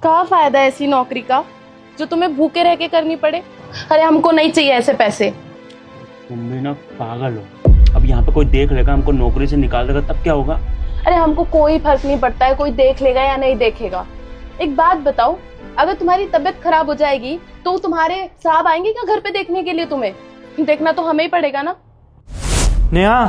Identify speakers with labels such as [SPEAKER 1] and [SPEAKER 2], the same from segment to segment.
[SPEAKER 1] क्या फायदा है ऐसी नौकरी का जो तुम्हें भूखे रह के करनी पड़े। अरे हमको नहीं चाहिए ऐसे पैसे।
[SPEAKER 2] तुम भी ना पागल हो। अब यहाँ पे कोई देख लेगा, हमको नौकरी से निकाल देगा, तब क्या होगा?
[SPEAKER 1] अरे हमको कोई फर्क नहीं पड़ता है कोई देख लेगा या नहीं देखेगा। एक बात बताओ, अगर तुम्हारी तबीयत खराब हो जाएगी तो तुम्हारे साहब आएंगे क्या घर पे देखने के लिए? तुम्हें देखना तो हमें ही पड़ेगा ना।
[SPEAKER 3] नेहा,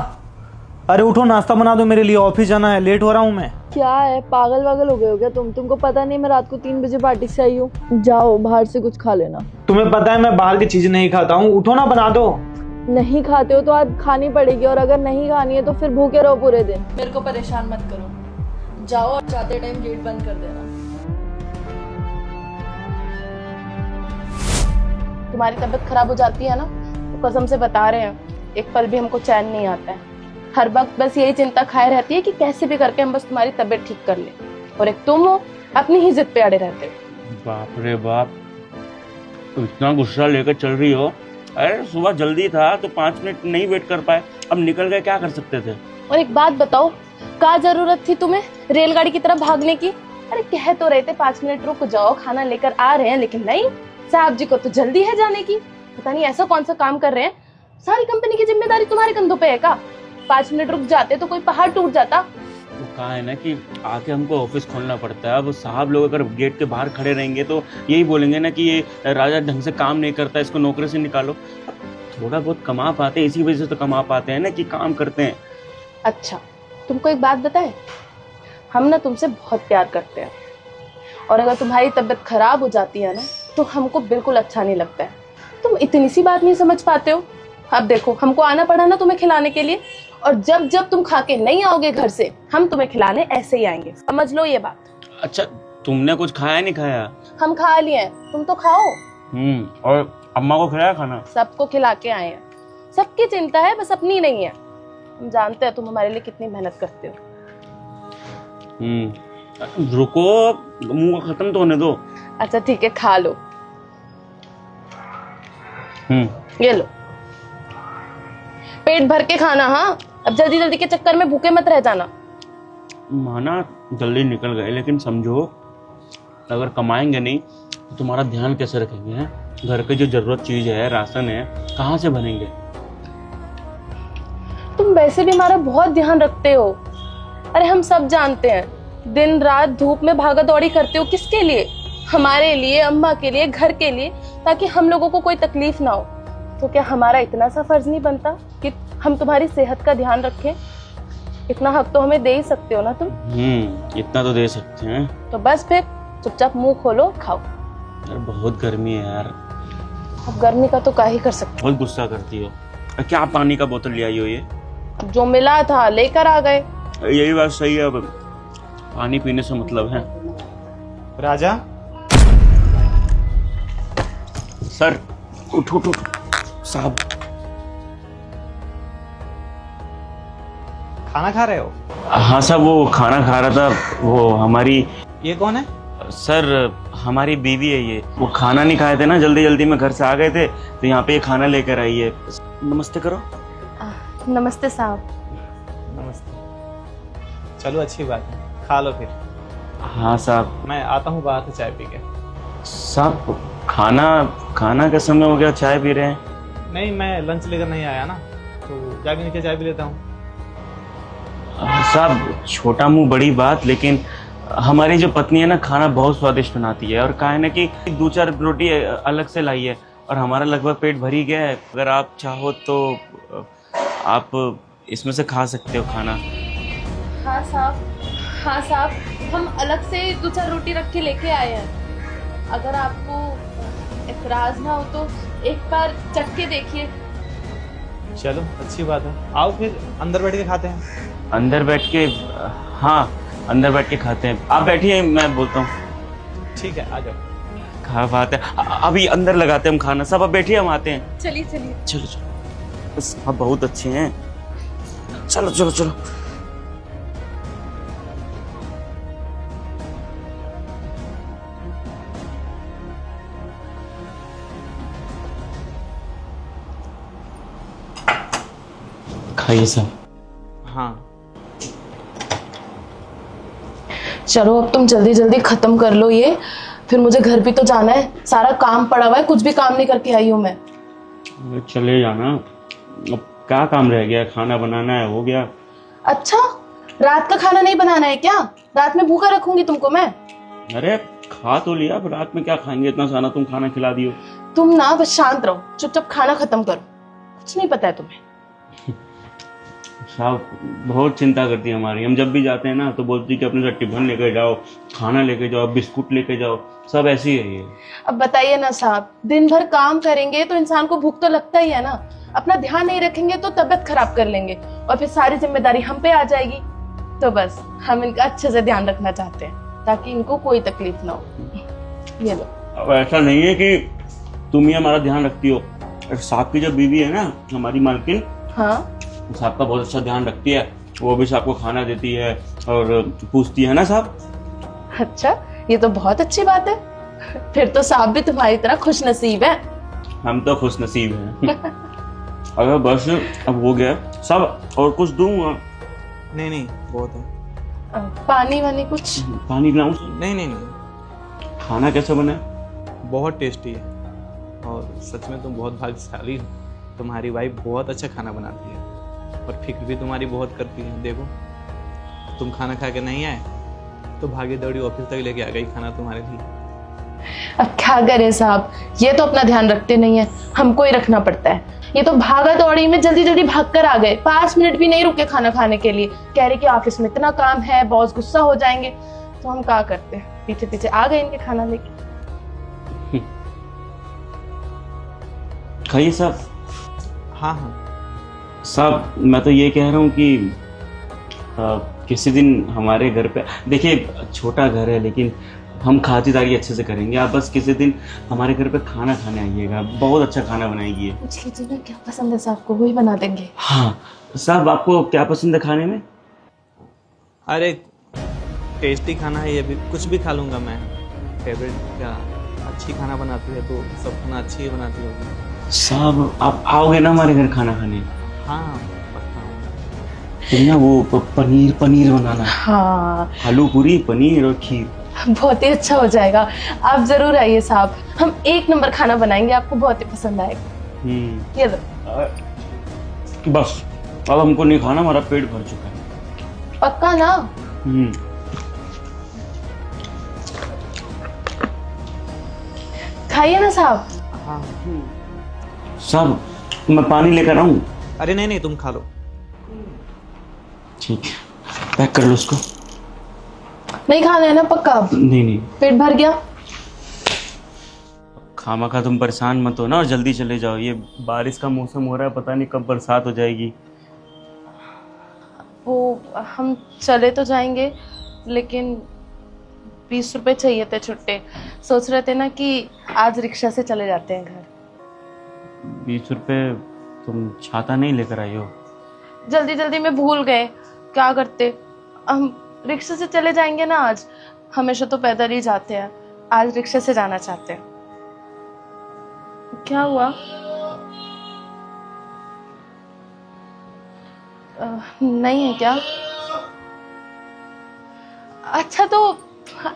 [SPEAKER 3] अरे उठो, नाश्ता बना दो मेरे लिए, ऑफिस जाना है, लेट हो रहा हूँ मैं।
[SPEAKER 4] क्या है, पागल वागल हो गए हो क्या तुमको पता नहीं मैं रात को 3 बजे पार्टी से आई हूँ। जाओ बाहर से कुछ खा लेना।
[SPEAKER 3] तुम्हें पता है मैं बाहर की चीज नहीं खाता हूँ, उठो ना बना दो।
[SPEAKER 4] नहीं खाते हो तो आज खानी पड़ेगी, और अगर नहीं खानी है तो फिर भूखे रहो पूरे दिन। मेरे को परेशान मत करो, जाओ और जाते टाइम गेट बंद कर देना।
[SPEAKER 1] तुम्हारी तबीयत खराब हो जाती है ना तो कसम से बता रहे हैं, एक पल भी हमको चैन नहीं आता है। हर वक्त बस यही चिंता खाए रहती है कि कैसे भी करके हम बस तुम्हारी तबीयत ठीक कर ले, और एक तुम हो अपनी ही जिद पे अड़े रहते हो।
[SPEAKER 2] बाप रे बाप, तो इतना गुस्सा लेकर चल रही हो? अरे सुबह जल्दी था तो 5 मिनट नहीं वेट कर पाए, अब निकल गए, क्या कर सकते थे?
[SPEAKER 1] और एक बात बताओ, क्या जरूरत थी तुम्हें रेलगाड़ी की तरफ भागने की? अरे कह तो रहे थे 5 मिनट रुक जाओ, खाना लेकर आ रहे हैं, लेकिन नहीं, साहब जी को तो जल्दी है जाने की। पता नहीं ऐसा कौन सा काम कर रहे हैं। सारी कंपनी की जिम्मेदारी तुम्हारे कंधों पे है का? 5 मिनट रुक जाते तो कोई पहाड़ टूट जाता।
[SPEAKER 2] तो कहा है ना कि आके हमको ऑफिस खोलना पड़ता है। अब साहब लोग अगर गेट के बाहर खड़े रहेंगे तो यही बोलेंगे ना कि ये राजा ढंग से काम नहीं करता, इसको नौकरी से निकालो। थोड़ा बहुत कमा पाते हैं, इसी वजह से तो कमा पाते हैं ना कि काम करते हैं।
[SPEAKER 1] अच्छा, तुमको एक बात बताएं, हम ना तुमसे बहुत प्यार करते हैं, और अगर तुम्हारी तबीयत खराब हो जाती है ना तो हमको बिल्कुल अच्छा नहीं लगता है। तुम इतनी सी बात नहीं समझ पाते हो। अब देखो, हमको आना पड़ा ना तुम्हें खिलाने के लिए, और जब जब तुम खा के नहीं आओगे घर से, हम तुम्हें खिलाने ऐसे ही आएंगे, समझ लो ये बात।
[SPEAKER 2] अच्छा, तुमने कुछ खाया नहीं खाया?
[SPEAKER 1] हम खा लिए हैं, तुम तो खाओ।
[SPEAKER 2] और अम्मा को खिलाया खाना?
[SPEAKER 1] सबको खिला के आए हैं। सबकी चिंता है, बस अपनी नहीं है। हम जानते हैं तुम हमारे लिए कितनी मेहनत करते हो।
[SPEAKER 2] रुको, मुंह को खत्म तो होने दो।
[SPEAKER 1] अच्छा ठीक है, खा लो। ये लो, पेट भर के खाना। हाँ, अब जल्दी जल्दी के चक्कर में भूखे मत रह जाना।
[SPEAKER 2] माना जल्दी निकल गए, लेकिन समझो अगर कमाएंगे नहीं तो तुम्हारा ध्यान कैसे रखेंगे? हैं? घर की जो जरूरत चीज है, राशन है, कहाँ से बनेंगे?
[SPEAKER 1] तुम वैसे भी हमारा बहुत ध्यान रखते हो। अरे हम सब जानते हैं, दिन रात धूप में भागा दौड़ी करते हो, किसके लिए? हमारे लिए, अम्मा के लिए, घर के लिए, ताकि हम लोगों को कोई तकलीफ ना हो। तो क्या हमारा इतना सा फर्ज नहीं बनता कि हम तुम्हारी सेहत का ध्यान रखें? इतना हक तो हमें दे ही सकते हो ना तुम।
[SPEAKER 2] इतना तो दे सकते हैं।
[SPEAKER 1] तो बस फिर चुपचाप मुंह खोलो, खाओ।
[SPEAKER 2] यार बहुत गर्मी है यार।
[SPEAKER 1] अब गर्मी का तो क्या ही कर सकते
[SPEAKER 2] बहुत गुस्सा करती हो। क्या पानी का बोतल ले आई हो? ये
[SPEAKER 1] हो, जो मिला था लेकर आ गए।
[SPEAKER 2] यही बात सही है, अब पानी पीने से मतलब है।
[SPEAKER 3] राजा,
[SPEAKER 2] सर उठो उठो साहब।
[SPEAKER 3] खाना खा रहे हो?
[SPEAKER 2] हाँ साहब, वो खाना खा रहा था। वो हमारी,
[SPEAKER 3] ये कौन है?
[SPEAKER 2] सर हमारी बीवी है ये। वो खाना नहीं खाए थे ना, जल्दी जल्दी में घर से आ गए थे, तो यहाँ पे ये खाना लेकर आई है। नमस्ते करो।
[SPEAKER 1] नमस्ते साहब।
[SPEAKER 3] नमस्ते। चलो अच्छी बात है, खा लो फिर।
[SPEAKER 2] हाँ साहब।
[SPEAKER 3] मैं आता हूँ बाहर से चाय पी के।
[SPEAKER 2] साहब खाना का समय हो गया, चाय पी रहे हैं?
[SPEAKER 3] नहीं, मैं लंच लेकर नहीं आया ना, तो जाके नीचे चाय पी लेता हूँ।
[SPEAKER 2] साहब छोटा मुंह बड़ी बात, लेकिन हमारी जो पत्नी है ना, खाना बहुत स्वादिष्ट बनाती है, और कहा है ना कि 2-4 रोटी अलग से लाई है, और हमारा लगभग पेट भर ही गया है। अगर आप चाहो तो आप इसमें से खा सकते हो खाना।
[SPEAKER 1] हाँ साहब, हम अलग से 2-4 रोटी रख के लेके आए हैं। अगर आपको एतराज ना हो तो एक बार चख के देखिए।
[SPEAKER 3] चलो अच्छी बात है, आओ फिर अंदर बैठ के खाते हैं।
[SPEAKER 2] अंदर बैठ के? हाँ, अंदर बैठ के खाते हैं। आप बैठिए, मैं बोलता हूँ।
[SPEAKER 3] ठीक है, आ जाओ।
[SPEAKER 2] खा बात है, अभी अंदर लगाते हैं हम खाना। सब आप बैठिए, हम आते हैं।
[SPEAKER 1] चलिए।
[SPEAKER 2] चलो चलो, बस आप बहुत अच्छे हैं। चलो चलो चलो। खाइए सब।
[SPEAKER 3] हाँ।
[SPEAKER 1] चलो अब तुम जल्दी जल्दी खत्म कर लो ये, फिर मुझे घर भी तो जाना है, सारा काम पड़ा हुआ है, कुछ भी काम नहीं करके आई हूँ मैं।
[SPEAKER 2] अरे चले जाना, अब क्या काम रह गया, खाना बनाना है, हो गया।
[SPEAKER 1] अच्छा, रात का खाना नहीं बनाना है क्या? रात में भूखा रखूंगी तुमको मैं।
[SPEAKER 2] अरे खा तो लिया, अब रात में क्या खाएंगे, इतना सारा तुम खाना खिला दियो।
[SPEAKER 1] तुम ना बस शांत रहो, चुपचाप खाना खत्म करो, कुछ नहीं पता है तुम्हें।
[SPEAKER 2] साहब बहुत चिंता करती है हमारी, हम जब भी जाते हैं ना तो बोलती है कि अपने साथ टिफिन लेके जाओ, खाना लेके जाओ, बिस्कुट लेके जाओ, सब ऐसी है ये।
[SPEAKER 1] अब बताइए ना साहब, दिन भर काम करेंगे तो इंसान को भूख तो लगता ही है ना, अपना ध्यान नहीं रखेंगे तो तबीयत खराब कर लेंगे और फिर सारी जिम्मेदारी हम पे आ जाएगी। तो बस हम इनका अच्छे से ध्यान रखना चाहते हैं ताकि इनको कोई तकलीफ ना हो। ये लो।
[SPEAKER 2] अब ऐसा नहीं है कि तुम ही हमारा ध्यान रखती हो, साहब की जो बीवी है ना हमारी मालकिन,
[SPEAKER 1] हाँ
[SPEAKER 2] साहब का बहुत अच्छा ध्यान रखती है, वो भी साहब को खाना देती है और पूछती है ना साहब।
[SPEAKER 1] अच्छा, ये तो बहुत अच्छी बात है, फिर तो साहब भी तुम्हारी तरह खुश नसीब है।
[SPEAKER 2] हम तो खुश नसीब हैं। अगर बस अब हो गया सब, और कुछ दूंगा?
[SPEAKER 3] नहीं नहीं बहुत है।
[SPEAKER 1] पानी वानी कुछ?
[SPEAKER 2] पानी पिलाऊं?
[SPEAKER 3] नहीं नहीं नहीं,
[SPEAKER 2] खाना कैसा बना है?
[SPEAKER 3] बहुत टेस्टी है और सच में तुम बहुत भाग्यशाली हो, तुम्हारी वाइफ बहुत अच्छा खाना बनाती है और फिक्र भी तुम्हारी बहुत करती है। देखो तुम खाना खा के नहीं आए तो भागी दौड़ी ऑफिस तक लेके आ गई खाना तुम्हारे लिए।
[SPEAKER 1] अब क्या करें साहब, ये तो अपना ध्यान रखते नहीं है, हमको ही रखना पड़ता है। ये तो भागा दौड़ी में जल्दी जल्दी भाग कर आ गए, 5 मिनट भी नहीं रुके खाना खाने के लिए, कह रहे कि ऑफिस में इतना काम है, बॉस गुस्सा हो जाएंगे। तो हम क्या करते हैं, पीछे पीछे आ गए इनके खाना लेके।
[SPEAKER 2] खाइए साहब।
[SPEAKER 3] हाँ हाँ
[SPEAKER 2] साहब मैं तो ये कह रहा हूँ कि किसी दिन हमारे घर पे, देखिए छोटा घर है लेकिन हम खातिरदारी अच्छे से करेंगे, आप बस किसी दिन हमारे घर पे खाना खाने आइएगा, बहुत अच्छा खाना बनाएगी ये।
[SPEAKER 1] पूछ लीजिए ना क्या पसंद है साहब को, वही बना देंगे।
[SPEAKER 2] हाँ साहब, आपको क्या पसंद है खाने में?
[SPEAKER 3] अरे टेस्टी खाना है ये भी, कुछ भी खा लूँगा मैं। फेवरेट क्या, अच्छी खाना बनाती है तो सब खाना अच्छी ही बनाती होगी।
[SPEAKER 2] साहब आप आओगे ना हमारे घर खाना खाने?
[SPEAKER 3] हाँ पक्का आऊंगा।
[SPEAKER 2] तुम ना वो पनीर पनीर बनाना,
[SPEAKER 1] हाँ
[SPEAKER 2] आलू पूरी, पनीर और खीर,
[SPEAKER 1] बहुत ही अच्छा हो जाएगा। आप जरूर आइए साहब, हम 1 नंबर खाना बनाएंगे, आपको बहुत ही पसंद आएगा। ये लो।
[SPEAKER 2] बस अब हमको नहीं खाना, हमारा पेट भर चुका है।
[SPEAKER 1] पक्का ना? खाइए ना साहब।
[SPEAKER 3] हाँ
[SPEAKER 2] साहब मैं पानी लेकर आऊं?
[SPEAKER 3] अरे नहीं नहीं तुम खा लो।
[SPEAKER 2] ठीक है, पैक कर लो उसको।
[SPEAKER 1] नहीं खाना है ना पक्का?
[SPEAKER 2] नहीं नहीं,
[SPEAKER 1] पेट भर गया?
[SPEAKER 2] खामा तुम परेशान मत हो ना और जल्दी चले जाओ, ये बारिश का मौसम हो रहा है, पता नहीं कब बरसात हो जाएगी।
[SPEAKER 1] वो हम चले तो जाएंगे लेकिन 20 रुपए चाहिए थे छुट्टे, सोच रहे थे ना कि आज रिक्शा से चले जाते हैं घर।
[SPEAKER 2] 20 रुपए? तुम छाता नहीं लेकर आई हो?
[SPEAKER 1] जल्दी जल्दी में भूल गए, क्या करते, हम रिक्शा से चले जाएंगे ना आज, हमेशा तो पैदल ही जाते हैं, आज रिक्शा से जाना चाहते हैं। क्या हुआ? नहीं है क्या? अच्छा तो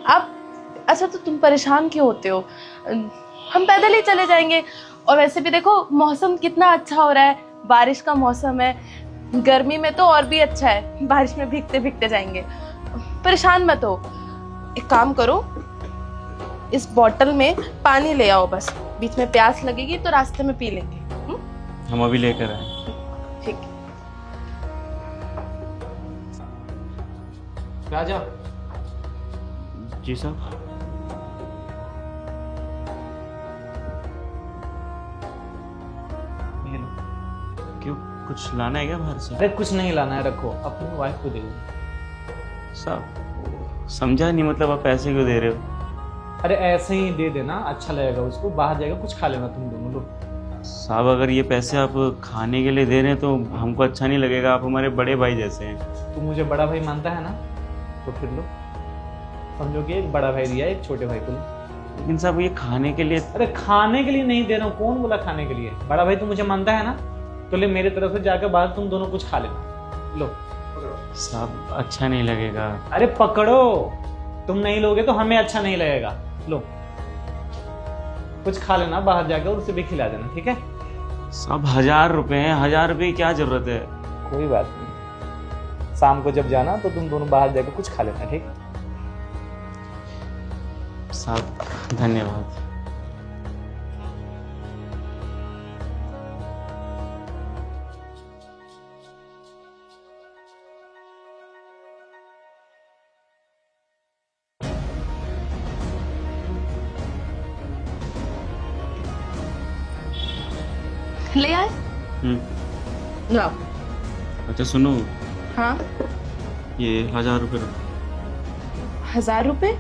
[SPEAKER 1] आप, अच्छा तो तुम परेशान क्यों होते हो, हम पैदल ही चले जाएंगे। और वैसे भी देखो मौसम कितना अच्छा हो रहा है, बारिश का मौसम है, गर्मी में तो और भी अच्छा है, बारिश में भीगते भीगते जाएंगे। परेशान मत हो, एक काम करो, इस बोतल में पानी ले आओ, बस बीच में प्यास लगेगी तो रास्ते में पी लेंगे।
[SPEAKER 2] हम अभी लेकर आए।
[SPEAKER 1] ठीक है।
[SPEAKER 3] राजा।
[SPEAKER 2] जी साहब।
[SPEAKER 3] ये लो।
[SPEAKER 2] क्यों, कुछ लाना है क्या बाहर से?
[SPEAKER 3] अरे कुछ नहीं लाना है, रखो, अपनी वाइफ को दे दो।
[SPEAKER 2] साहब समझा नहीं, मतलब आप पैसे क्यों दे रहे हो?
[SPEAKER 3] अरे ऐसे ही दे देना, अच्छा लगेगा उसको, बाहर जाएगा कुछ खा लेना तुम दोनों लोग।
[SPEAKER 2] साहब अगर ये पैसे आप खाने के लिए दे रहे हैं तो हमको अच्छा नहीं लगेगा, आप हमारे बड़े भाई जैसे हैं।
[SPEAKER 3] तू मुझे बड़ा भाई मानता है ना, तो फिर लो, समझो कि एक बड़ा भाई दिया, एक छोटे भाई को लो।
[SPEAKER 2] लेकिन साहब ये खाने के लिए।
[SPEAKER 3] अरे खाने के लिए नहीं दे रहा हूँ, कौन बोला खाने के लिए? बड़ा भाई तू मुझे मानता है ना, तो ले मेरे तरफ से जाकर बाहर तुम दोनों कुछ खा लेना। लो
[SPEAKER 2] साहब अच्छा नहीं लगेगा।
[SPEAKER 3] अरे पकड़ो, तुम नहीं लोगे तो हमें अच्छा नहीं लगेगा। लो कुछ खा लेना बाहर जाके और उसे भी खिला देना, ठीक है?
[SPEAKER 2] सब 1000 रुपए हैं, 1000 रुपए की क्या जरूरत है?
[SPEAKER 3] कोई बात नहीं, शाम को जब जाना तो तुम दोनों बाहर जाके कुछ खा लेना, ठीक?
[SPEAKER 2] साहब धन्यवाद।
[SPEAKER 1] ले आए? लाओ।
[SPEAKER 2] अच्छा सुनो,
[SPEAKER 1] हाँ,
[SPEAKER 2] ये 1000 रुपए रखो।
[SPEAKER 1] 1000 रुपए?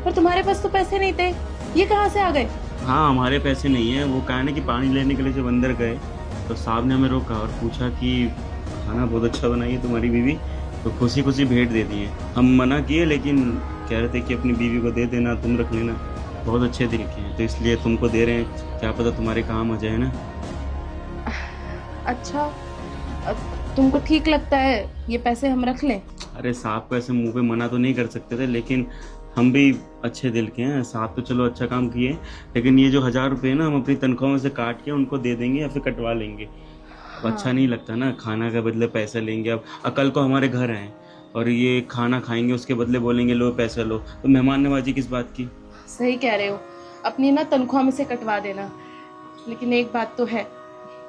[SPEAKER 1] पर तुम्हारे पास तो पैसे नहीं थे, ये कहाँ से आ गए?
[SPEAKER 2] हाँ हमारे पैसे नहीं है, वो कहा ना कि पानी लेने के लिए जब अंदर गए तो साहब ने हमें रोका और पूछा कि खाना बहुत अच्छा बनाई है तुम्हारी बीवी, तो खुशी खुशी भेंट दे दिए। हम मना किए लेकिन कह रहे थे कि अपनी बीवी को दे देना, तुम रख लेना, बहुत अच्छे दिल के हैं, तो इसलिए तुमको दे रहे हैं, क्या पता तुम्हारे काम आ जाए ना।
[SPEAKER 1] अच्छा, तुमको ठीक लगता है ये पैसे हम रख लें?
[SPEAKER 2] अरे साहब को ऐसे मुंह पे मना तो नहीं कर सकते थे, लेकिन हम भी अच्छे दिल के हैं। साहब तो चलो अच्छा काम किए, लेकिन ये जो 1000 रुपये ना हम अपनी तनख्वाह में से काट के उनको दे देंगे या फिर कटवा लेंगे। अब अच्छा नहीं लगता ना, खाना के बदले पैसा लेंगे। अब कल को हमारे घर आए और ये खाना खाएंगे, उसके बदले बोलेंगे लो पैसा लो, तो मेहमान नवाजी किस बात की?
[SPEAKER 1] सही कह रहे हो, अपनी ना तनख्वाह में से कटवा देना। लेकिन एक बात तो है,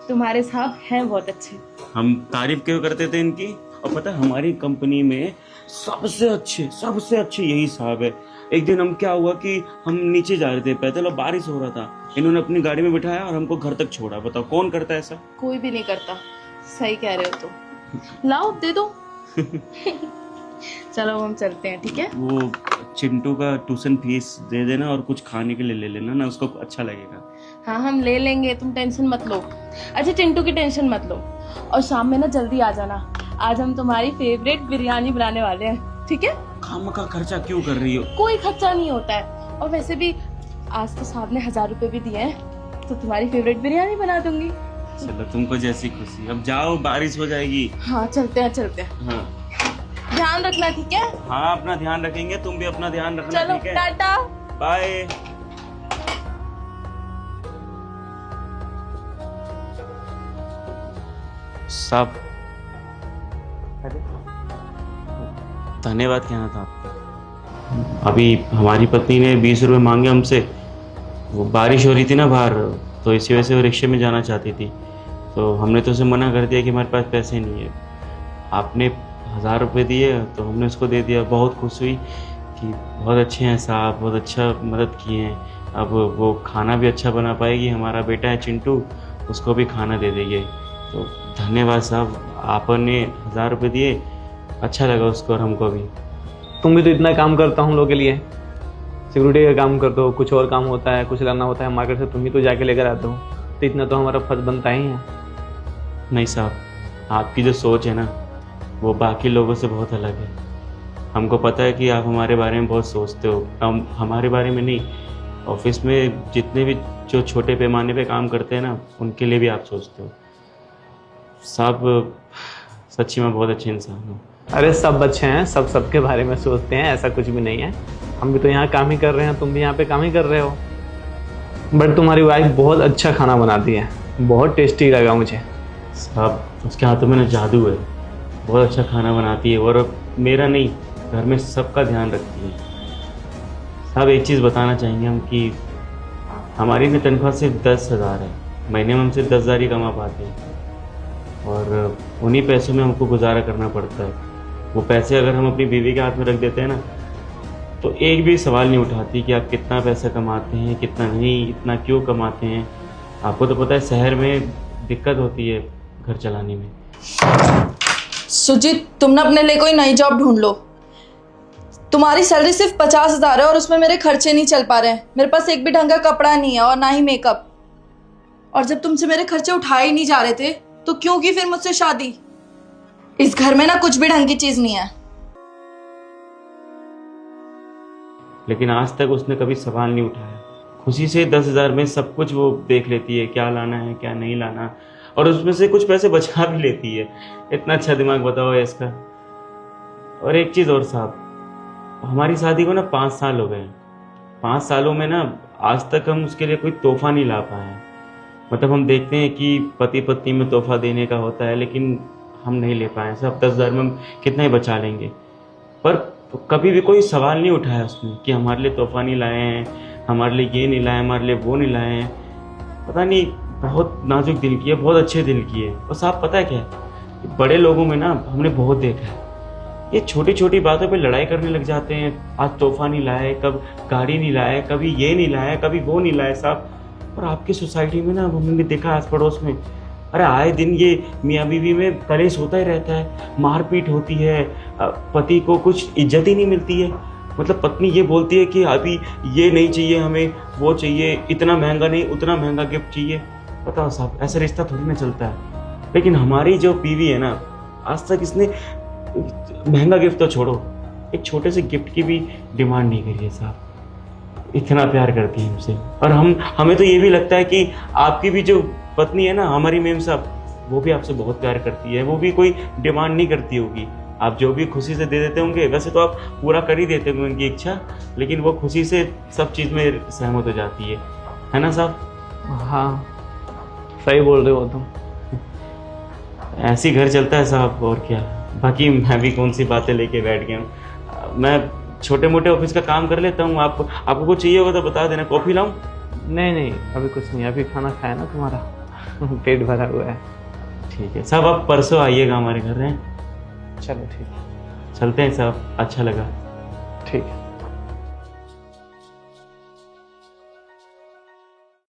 [SPEAKER 1] तुम्हारे साहब हैं बहुत अच्छे।
[SPEAKER 2] हम तारीफ क्यों करते थे इनकी? और पता है हमारी कंपनी में सबसे अच्छे यही साहब है। एक दिन हम क्या हुआ कि हम नीचे जा रहे थे पैदल और बारिश हो रहा था, इन्होंने अपनी गाड़ी में बिठाया और हमको घर तक छोड़ा। बताओ कौन करता है ऐसा?
[SPEAKER 1] कोई भी नहीं करता। सही कह रहे हो तुम। लाओ दे दो। चलो हम चलते हैं, ठीक है?
[SPEAKER 2] वो चिंटू का ट्यूशन फीस दे देना और कुछ खाने के लिए ले लेना ना, उसको अच्छा लगेगा।
[SPEAKER 1] हाँ हम ले लेंगे, तुम टेंशन मत लो। अच्छा चिंटू की टेंशन मत लो, और शाम में ना जल्दी आ जाना, आज हम तुम्हारी फेवरेट बिरयानी बनाने वाले हैं, ठीक है?
[SPEAKER 2] खामखा खर्चा क्यों कर रही हो?
[SPEAKER 1] कोई खर्चा नहीं होता है, और वैसे भी आज तो साहब ने 1000 रुपए भी दिए हैं, तो तुम्हारी फेवरेट बिरयानी बना दूंगी।
[SPEAKER 2] चलो तुमको जैसी खुशी। अब जाओ, बारिश हो जाएगी।
[SPEAKER 1] हाँ चलते हैं।
[SPEAKER 2] हाँ
[SPEAKER 1] ध्यान रखना, ठीक है?
[SPEAKER 2] हाँ अपना ध्यान रखेंगे, तुम भी अपना ध्यान रखना,
[SPEAKER 1] चलो
[SPEAKER 2] ठीक है?
[SPEAKER 1] टाटा।
[SPEAKER 2] बाय। साहब धन्यवाद कहना था आपको। अभी हमारी पत्नी ने 20 रुपये मांगे हमसे, वो बारिश हो रही थी ना बाहर, तो इसी वजह से वो रिक्शे में जाना चाहती थी, तो हमने तो उसे मना कर दिया कि हमारे पास पैसे नहीं है। आपने 1000 रुपये दिए तो हमने उसको दे दिया। बहुत खुश हुई कि बहुत अच्छे हैं साहब, बहुत अच्छा मदद किए हैं। अब वो खाना भी अच्छा बना पाएगी, हमारा बेटा है चिंटू, उसको भी खाना दे देंगे। तो धन्यवाद साहब, आपने 1000 रुपये दिए, अच्छा लगा उसको और हमको भी।
[SPEAKER 3] तुम भी तो इतना काम करता हूँ हम लोग के लिए, सिक्योरिटी का काम करते हो, कुछ और काम होता है, कुछ लाना होता है मार्केट से, तुम ही तो जाके लेकर आते हो, तो इतना तो हमारा फर्ज बनता ही है।
[SPEAKER 2] नहीं साहब, आपकी जो सोच है ना वो बाकी लोगों से बहुत अलग है। हमको पता है कि आप हमारे बारे में बहुत सोचते हो, हम हमारे बारे में नहीं, ऑफिस में जितने भी जो छोटे पैमाने पे काम करते हैं ना उनके लिए भी आप सोचते हो। साहब सच्ची में बहुत अच्छे इंसान हो।
[SPEAKER 3] अरे सब अच्छे हैं, सब सबके बारे में सोचते हैं, ऐसा कुछ भी नहीं है। हम भी तो यहाँ काम ही कर रहे हैं, तुम भी यहाँ पे काम ही कर रहे हो। बट तुम्हारी वाइफ बहुत अच्छा खाना बनाती है, बहुत टेस्टी लगा मुझे।
[SPEAKER 2] साहब उसके हाथों में ना जादू है, बहुत अच्छा खाना बनाती है और मेरा नहीं घर में सबका ध्यान रखती है। साहब एक चीज़ बताना चाहेंगे हम कि हमारी भी तनख्वाह सिर्फ 10,000 है, महीने में हम सिर्फ 10,000 ही कमा पाते हैं और उन्हीं पैसों में हमको गुजारा करना पड़ता है। वो पैसे अगर हम अपनी बीवी के हाथ में रख देते हैं ना तो एक भी सवाल नहीं उठाती कि आप कितना पैसा कमाते हैं, कितना नहीं, इतना क्यों कमाते हैं। आपको तो पता है शहर में दिक्कत होती है घर चलाने में।
[SPEAKER 4] सुजीत, तुम ना अपने लिए कोई नई जॉब ढूंढ लो। तुम्हारी सैलरी सिर्फ 50,000 है और उसमें मेरे खर्चे नहीं चल पा रहे हैं। मेरे पास एक भी ढंग का कपड़ा नहीं है और ना ही मेकअप। और जब तुमसे मेरे खर्चे उठाए ही नहीं जा रहे थे तो क्यों की फिर मुझसे शादी? इस घर में ना कुछ भी ढंग की चीज नहीं है।
[SPEAKER 2] लेकिन आज तक उसने कभी सवाल नहीं उठाया। खुशी से 10,000 में सब कुछ वो देख लेती है, क्या लाना है क्या नहीं लाना, और उसमें से कुछ पैसे बचा भी लेती है। इतना अच्छा दिमाग बताओ है इसका। और एक चीज़ और साहब, हमारी शादी को ना 5 साल हो गए हैं। 5 सालों में ना आज तक हम उसके लिए कोई तोहफा नहीं ला पाए हैं। मतलब हम देखते हैं कि पति पत्नी में तोहफा देने का होता है, लेकिन हम नहीं ले पाए। सब 10,000 में हम कितना ही बचा लेंगे, पर कभी भी कोई सवाल नहीं उठाया उसने कि हमारे लिए तोहफा नहीं लाए हैं, हमारे लिए ये नहीं लाए, हमारे लिए वो नहीं लाए हैं। पता नहीं, बहुत नाजुक दिल की है, बहुत अच्छे दिल की है। और साहब पता है क्या है, बड़े लोगों में ना हमने बहुत देखा है, ये छोटी छोटी बातों पे लड़ाई करने लग जाते हैं। आज तोहफा नहीं लाए, कब गाड़ी नहीं लाए, कभी ये नहीं लाए, कभी वो नहीं लाए साहब। और आपकी सोसाइटी में ना हमने देखा आस पड़ोस में, अरे आए दिन ये मियाँ बीवी में कलेश होता ही रहता है, मारपीट होती है, पति को कुछ इज्जत ही नहीं मिलती है। मतलब पत्नी ये बोलती है कि अभी ये नहीं चाहिए हमें, वो चाहिए, इतना महंगा नहीं, उतना महंगा गिफ्ट चाहिए। बताओ साहब, ऐसा रिश्ता थोड़ी ना चलता है। लेकिन हमारी जो बीवी है ना, आज तक इसने महंगा गिफ्ट तो छोड़ो, एक छोटे से गिफ्ट की भी डिमांड नहीं करी है साहब। इतना प्यार करती है हमसे। और हमें तो ये भी लगता है कि आपकी भी जो पत्नी है ना, हमारी मेम साहब, वो भी आपसे बहुत प्यार करती है। वो भी कोई डिमांड नहीं करती होगी, आप जो भी खुशी से दे देते होंगे। वैसे तो आप पूरा कर ही देते होंगे उनकी इच्छा, लेकिन वो खुशी से सब चीज़ में सहमत हो जाती है ना साहब?
[SPEAKER 3] हाँ, सही बोल रहे हो तुम।
[SPEAKER 2] ऐसे ही घर चलता है साहब, और क्या। बाकी मैं भी कौन सी बातें लेके बैठ गया हूँ। मैं छोटे मोटे ऑफिस का काम कर लेता हूँ। आपको कुछ चाहिए होगा तो बता देना, कॉफ़ी लाऊं?
[SPEAKER 3] नहीं नहीं, अभी कुछ नहीं, अभी खाना खाया ना तुम्हारा, पेट भरा हुआ है।
[SPEAKER 2] ठीक है साहब, आप परसों आइएगा हमारे घर हैं।
[SPEAKER 3] चलो ठीक है।
[SPEAKER 2] चलते हैं साहब, अच्छा लगा।
[SPEAKER 3] ठीक है।